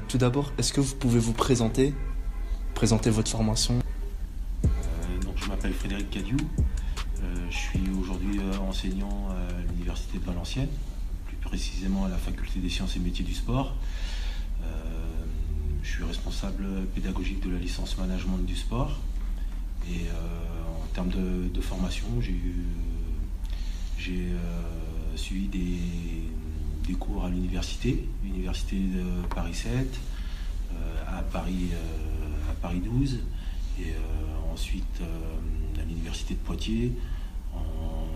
Tout d'abord, est-ce que vous pouvez vous présenter votre formation? Donc, je m'appelle Frédéric Cadiou. Je suis aujourd'hui enseignant à l'Université de Valenciennes, plus précisément à la Faculté des Sciences et Métiers du Sport. Je suis responsable pédagogique de la licence Management du Sport. Et en termes de formation, j'ai suivi des cours à l'université de Paris 7, à Paris 12, et ensuite à l'université de Poitiers, en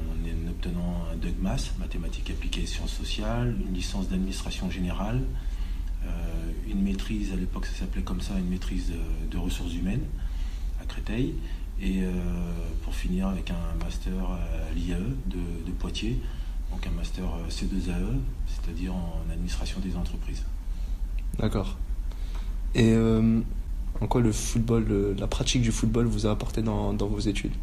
obtenant un DUG-MAS, mathématiques appliquées et sciences sociales, une licence d'administration générale, une maîtrise, à l'époque ça s'appelait comme ça, une maîtrise de ressources humaines à Créteil, et pour finir avec un master à l'IAE de Poitiers, donc un master C2AE, c'est-à-dire en administration des entreprises. D'accord. Et en quoi le football, la pratique du football vous a apporté dans vos études?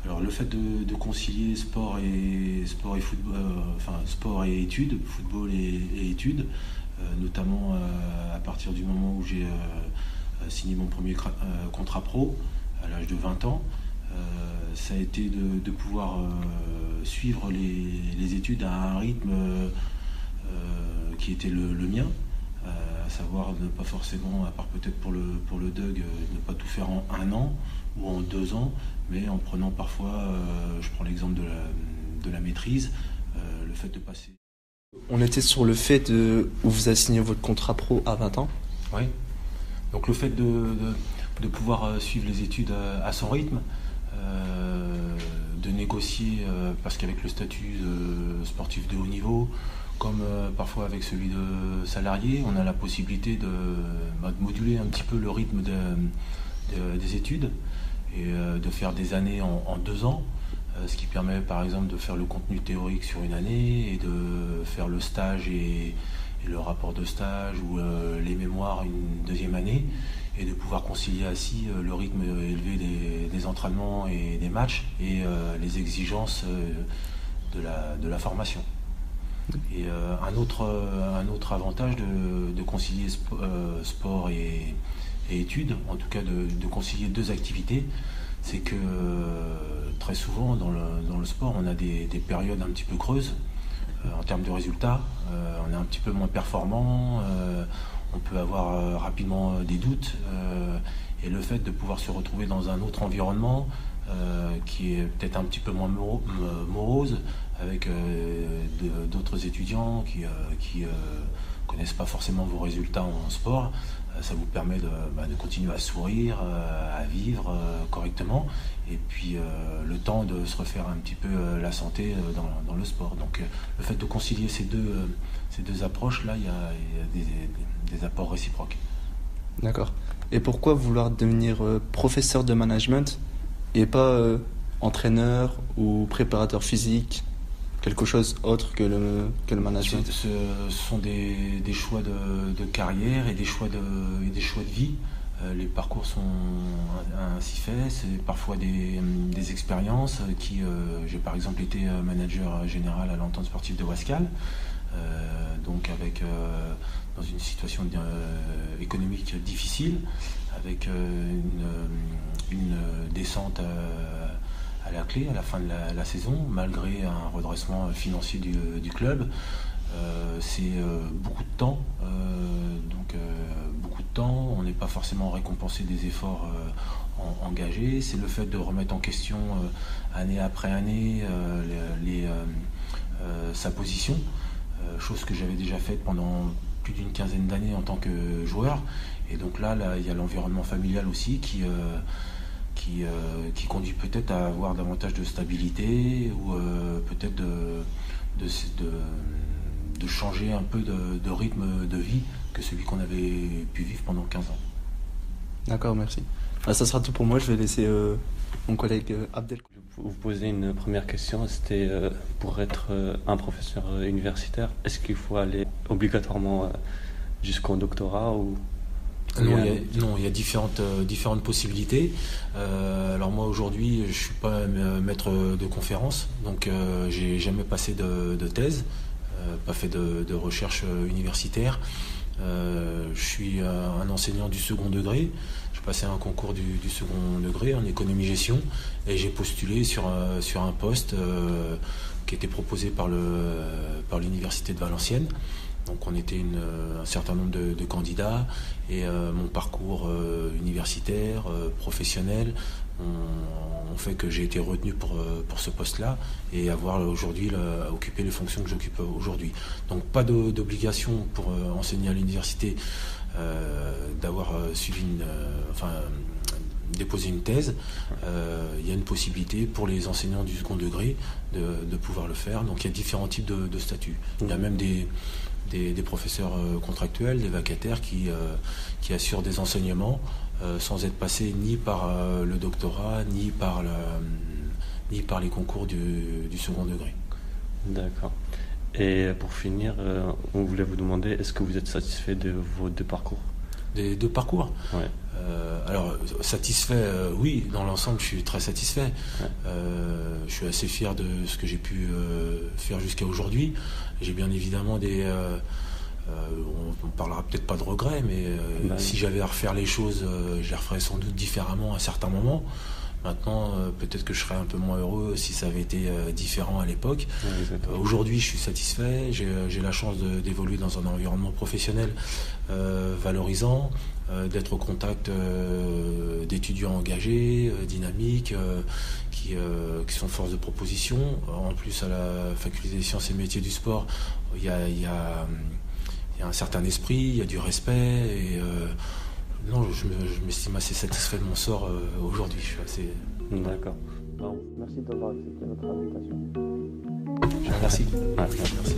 Alors le fait de concilier sport et football, sport et études, football et études, notamment à partir du moment où j'ai signé mon premier contrat pro à l'âge de 20 ans, ça a été de pouvoir suivre les études à un rythme qui était le mien, à savoir ne pas forcément, à part peut-être pour le DUG, ne pas tout faire en 1 an ou en 2 ans, mais en prenant parfois, je prends l'exemple de la maîtrise, le fait de passer. On était sur le fait où vous avez signé votre contrat pro à 20 ans. Oui, donc le fait de pouvoir suivre les études à son rythme, de négocier, parce qu'avec le statut de sportif de haut niveau, comme parfois avec celui de salarié, on a la possibilité de moduler un petit peu le rythme des études et de faire des années en 2 ans, ce qui permet par exemple de faire le contenu théorique sur une année et de faire le stage et le rapport de stage ou les mémoires une 2e année, et de pouvoir concilier ainsi le rythme élevé des entraînements et des matchs et les exigences de la formation. Et un autre avantage de concilier sport et études, en tout cas de concilier 2 activités, c'est que très souvent dans le sport, on a des périodes un petit peu creuses en termes de résultats, on est un petit peu moins performant, on peut avoir rapidement des doutes, et le fait de pouvoir se retrouver dans un autre environnement qui est peut-être un petit peu moins morose, avec d'autres étudiants qui connaissent pas forcément vos résultats en sport, ça vous permet de continuer à sourire, à vivre correctement, et puis le temps de se refaire un petit peu la santé dans le sport. Donc le fait de concilier ces deux approches-là, il y a des apports réciproques. D'accord. Et pourquoi vouloir devenir professeur de management et pas entraîneur ou préparateur physique, quelque chose autre que le management? Ce sont des choix de carrière et des choix de vie. Les parcours sont ainsi faits, c'est parfois des expériences j'ai par exemple été manager général à l'Entente sportive de Wascal, donc avec dans une situation économique difficile, avec une descente à la clé à la fin de la saison, malgré un redressement financier du club. C'est beaucoup de temps, beaucoup de temps, on n'est pas forcément récompensé des efforts engagés, c'est le fait de remettre en question année après année sa position, chose que j'avais déjà faite pendant plus d'une quinzaine d'années en tant que joueur, et donc là il y a l'environnement familial aussi qui conduit peut-être à avoir davantage de stabilité, ou peut-être de changer un peu de rythme de vie que celui qu'on avait pu vivre pendant 15 ans. D'accord, merci. Ça sera tout pour moi, je vais laisser mon collègue Abdel. Je vais vous poser une première question, c'était pour être un professeur universitaire, est-ce qu'il faut aller obligatoirement jusqu'au doctorat ou... Non, il y a différentes possibilités. Alors moi aujourd'hui, je suis pas maître de conférence, donc j'ai jamais passé de thèse. pas fait de recherche universitaire. Je suis un enseignant du second degré. Je passais un concours du second degré en économie-gestion et j'ai postulé sur un poste qui était proposé par l'université de Valenciennes. Donc on était un certain nombre de candidats et mon parcours universitaire, professionnel, ont fait que j'ai été retenu pour ce poste-là et avoir aujourd'hui occupé les fonctions que j'occupe aujourd'hui. Donc pas d'obligation pour enseigner à l'université d'avoir déposer une thèse. Il y a une possibilité pour les enseignants du second degré de pouvoir le faire. Donc il y a différents types de statuts. Il y a même des professeurs contractuels, des vacataires qui assurent des enseignements sans être passés ni par le doctorat, ni par les concours du second degré. D'accord. Et pour finir, on voulait vous demander, est-ce que vous êtes satisfait de vos deux parcours? Des deux parcours? Ouais. Alors, satisfait, oui, dans l'ensemble, je suis très satisfait. Ouais. Je suis assez fier de ce que j'ai pu faire jusqu'à aujourd'hui. J'ai bien évidemment on parlera peut-être pas de regrets, mais si j'avais à refaire les choses, je les referais sans doute différemment à certains moments. Maintenant, peut-être que je serais un peu moins heureux si ça avait été différent à l'époque. Ouais, aujourd'hui, je suis satisfait. J'ai la chance d'évoluer dans un environnement professionnel valorisant, d'être au contact d'étudiants engagés, dynamiques, qui sont force de proposition. En plus, à la faculté des sciences et métiers du sport, il y a un certain esprit, il y a du respect et non, je m'estime assez satisfait de mon sort aujourd'hui. Je suis assez... D'accord. Bon, merci d'avoir accepté notre invitation. Je vous remercie. Ouais, merci.